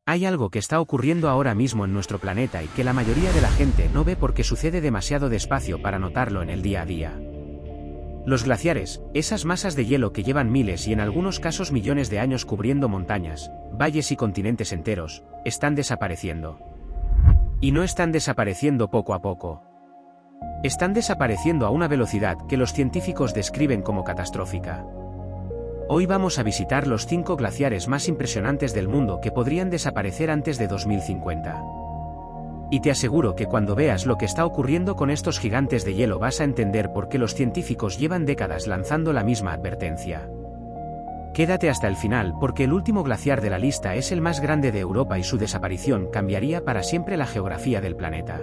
Hay algo que está ocurriendo ahora mismo en nuestro planeta y que la mayoría de la gente no ve porque sucede demasiado despacio para notarlo en el día a día. Los glaciares, esas masas de hielo que llevan miles y en algunos casos millones de años cubriendo montañas, valles y continentes enteros, están desapareciendo. Y no están desapareciendo poco a poco. Están desapareciendo a una velocidad que los científicos describen como catastrófica. Hoy vamos a visitar los 5 glaciares más impresionantes del mundo que podrían desaparecer antes de 2050. Y te aseguro que cuando veas lo que está ocurriendo con estos gigantes de hielo vas a entender por qué los científicos llevan décadas lanzando la misma advertencia. Quédate hasta el final porque el último glaciar de la lista es el más grande de Europa y su desaparición cambiaría para siempre la geografía del planeta.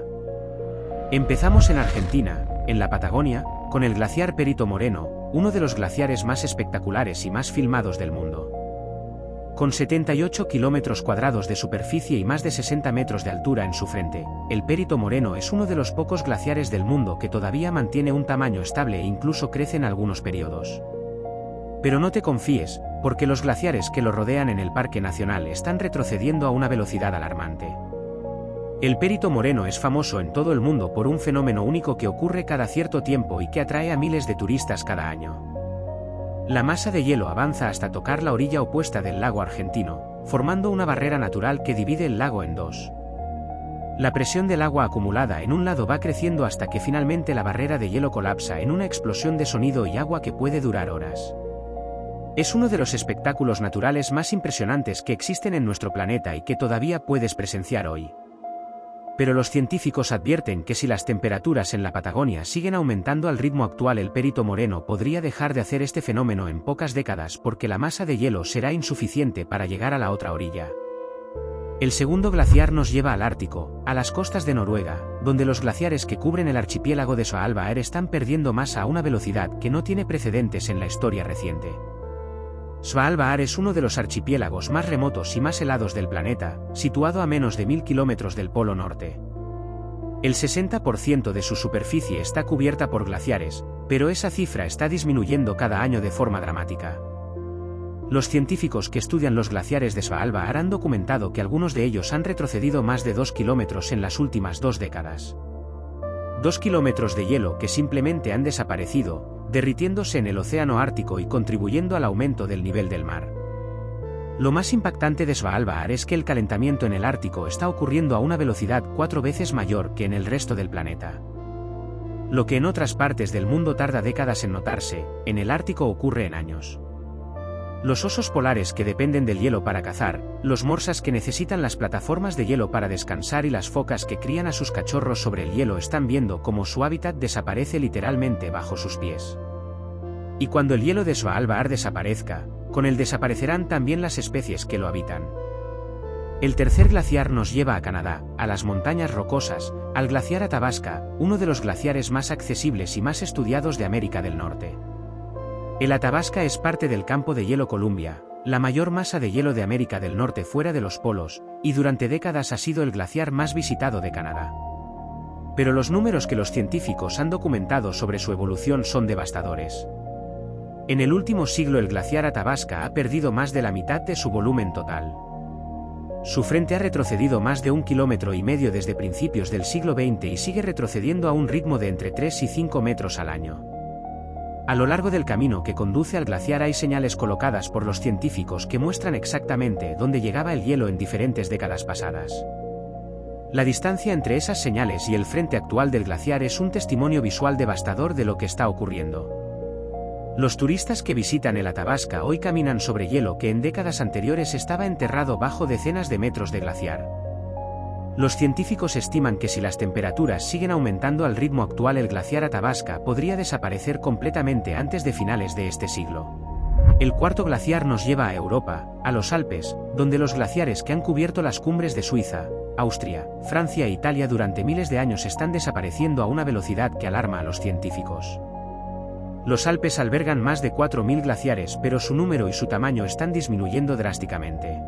Empezamos en Argentina, en la Patagonia, con el glaciar Perito Moreno, uno de los glaciares más espectaculares y más filmados del mundo. Con 78 kilómetros cuadrados de superficie y más de 60 metros de altura en su frente, el Perito Moreno es uno de los pocos glaciares del mundo que todavía mantiene un tamaño estable e incluso crece en algunos periodos. Pero no te confíes, porque los glaciares que lo rodean en el Parque Nacional están retrocediendo a una velocidad alarmante. El Perito Moreno es famoso en todo el mundo por un fenómeno único que ocurre cada cierto tiempo y que atrae a miles de turistas cada año. La masa de hielo avanza hasta tocar la orilla opuesta del lago argentino, formando una barrera natural que divide el lago en dos. La presión del agua acumulada en un lado va creciendo hasta que finalmente la barrera de hielo colapsa en una explosión de sonido y agua que puede durar horas. Es uno de los espectáculos naturales más impresionantes que existen en nuestro planeta y que todavía puedes presenciar hoy. Pero los científicos advierten que si las temperaturas en la Patagonia siguen aumentando al ritmo actual, el Perito Moreno podría dejar de hacer este fenómeno en pocas décadas porque la masa de hielo será insuficiente para llegar a la otra orilla. El segundo glaciar nos lleva al Ártico, a las costas de Noruega, donde los glaciares que cubren el archipiélago de Svalbard están perdiendo masa a una velocidad que no tiene precedentes en la historia reciente. Svalbard es uno de los archipiélagos más remotos y más helados del planeta, situado a menos de 1000 kilómetros del Polo Norte. El 60% de su superficie está cubierta por glaciares, pero esa cifra está disminuyendo cada año de forma dramática. Los científicos que estudian los glaciares de Svalbard han documentado que algunos de ellos han retrocedido más de 2 kilómetros en las últimas 2 décadas. 2 kilómetros de hielo que simplemente han desaparecido, derritiéndose en el océano Ártico y contribuyendo al aumento del nivel del mar. Lo más impactante de Svalbard es que el calentamiento en el Ártico está ocurriendo a una velocidad 4 veces mayor que en el resto del planeta. Lo que en otras partes del mundo tarda décadas en notarse, en el Ártico ocurre en años. Los osos polares que dependen del hielo para cazar, los morsas que necesitan las plataformas de hielo para descansar y las focas que crían a sus cachorros sobre el hielo están viendo cómo su hábitat desaparece literalmente bajo sus pies. Y cuando el hielo de Svalbard desaparezca, con él desaparecerán también las especies que lo habitan. El tercer glaciar nos lleva a Canadá, a las montañas rocosas, al glaciar Athabasca, uno de los glaciares más accesibles y más estudiados de América del Norte. El Athabasca es parte del campo de hielo Columbia, la mayor masa de hielo de América del Norte fuera de los polos, y durante décadas ha sido el glaciar más visitado de Canadá. Pero los números que los científicos han documentado sobre su evolución son devastadores. En el último siglo el glaciar Athabasca ha perdido más de la mitad de su volumen total. Su frente ha retrocedido más de 1,5 kilómetros desde principios del siglo XX y sigue retrocediendo a un ritmo de entre 3 y 5 metros al año. A lo largo del camino que conduce al glaciar hay señales colocadas por los científicos que muestran exactamente dónde llegaba el hielo en diferentes décadas pasadas. La distancia entre esas señales y el frente actual del glaciar es un testimonio visual devastador de lo que está ocurriendo. Los turistas que visitan el Athabasca hoy caminan sobre hielo que en décadas anteriores estaba enterrado bajo decenas de metros de glaciar. Los científicos estiman que si las temperaturas siguen aumentando al ritmo actual el glaciar Athabasca podría desaparecer completamente antes de finales de este siglo. El cuarto glaciar nos lleva a Europa, a los Alpes, donde los glaciares que han cubierto las cumbres de Suiza, Austria, Francia e Italia durante miles de años están desapareciendo a una velocidad que alarma a los científicos. Los Alpes albergan más de 4000 glaciares, pero su número y su tamaño están disminuyendo drásticamente.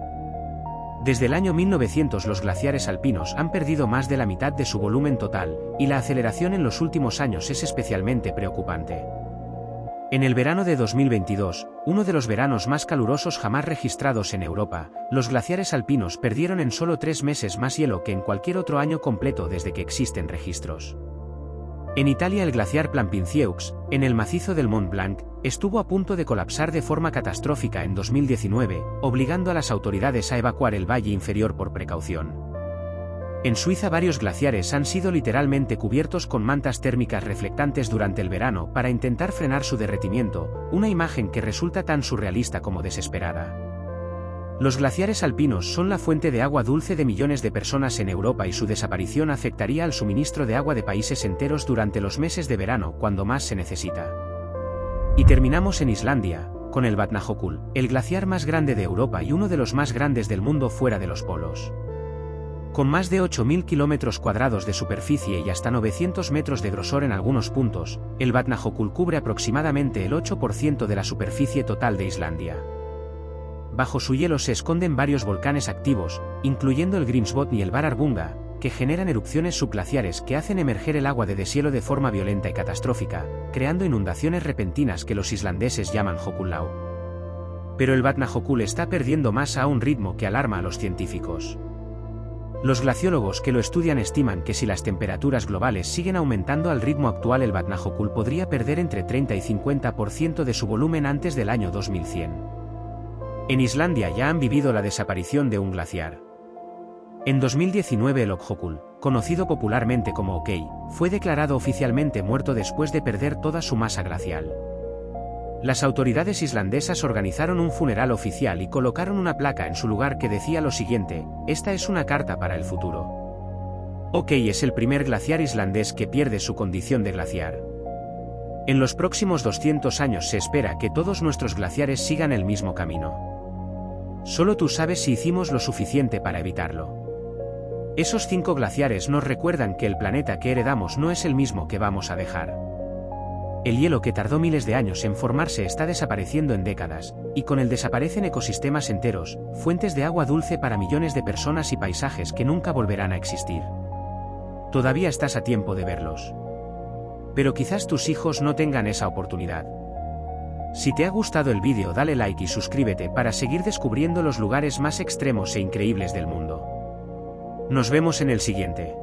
Desde el año 1900 los glaciares alpinos han perdido más de la mitad de su volumen total, y la aceleración en los últimos años es especialmente preocupante. En el verano de 2022, uno de los veranos más calurosos jamás registrados en Europa, los glaciares alpinos perdieron en solo 3 meses más hielo que en cualquier otro año completo desde que existen registros. En Italia el glaciar Plampin-Cieux, en el macizo del Mont Blanc, estuvo a punto de colapsar de forma catastrófica en 2019, obligando a las autoridades a evacuar el valle inferior por precaución. En Suiza varios glaciares han sido literalmente cubiertos con mantas térmicas reflectantes durante el verano para intentar frenar su derretimiento, una imagen que resulta tan surrealista como desesperada. Los glaciares alpinos son la fuente de agua dulce de millones de personas en Europa y su desaparición afectaría al suministro de agua de países enteros durante los meses de verano cuando más se necesita. Y terminamos en Islandia, con el Vatnajökull, el glaciar más grande de Europa y uno de los más grandes del mundo fuera de los polos. Con más de 8.000 kilómetros cuadrados de superficie y hasta 900 metros de grosor en algunos puntos, el Vatnajökull cubre aproximadamente el 8% de la superficie total de Islandia. Bajo su hielo se esconden varios volcanes activos, incluyendo el Grímsvötn y el Bárarbunga, que generan erupciones subglaciares que hacen emerger el agua de deshielo de forma violenta y catastrófica, creando inundaciones repentinas que los islandeses llaman Jökullau. Pero el Vatnajökull está perdiendo masa a un ritmo que alarma a los científicos. Los glaciólogos que lo estudian estiman que si las temperaturas globales siguen aumentando al ritmo actual el Vatnajökull podría perder entre 30 y 50% de su volumen antes del año 2100. En Islandia ya han vivido la desaparición de un glaciar. En 2019 el Öxjökull, conocido popularmente como Ökey, fue declarado oficialmente muerto después de perder toda su masa glacial. Las autoridades islandesas organizaron un funeral oficial y colocaron una placa en su lugar que decía lo siguiente: "Esta es una carta para el futuro". Ökey es el primer glaciar islandés que pierde su condición de glaciar. En los próximos 200 años se espera que todos nuestros glaciares sigan el mismo camino. Solo tú sabes si hicimos lo suficiente para evitarlo. Esos 5 glaciares nos recuerdan que el planeta que heredamos no es el mismo que vamos a dejar. El hielo que tardó miles de años en formarse está desapareciendo en décadas, y con él desaparecen ecosistemas enteros, fuentes de agua dulce para millones de personas y paisajes que nunca volverán a existir. Todavía estás a tiempo de verlos. Pero quizás tus hijos no tengan esa oportunidad. Si te ha gustado el vídeo, dale like y suscríbete para seguir descubriendo los lugares más extremos e increíbles del mundo. Nos vemos en el siguiente.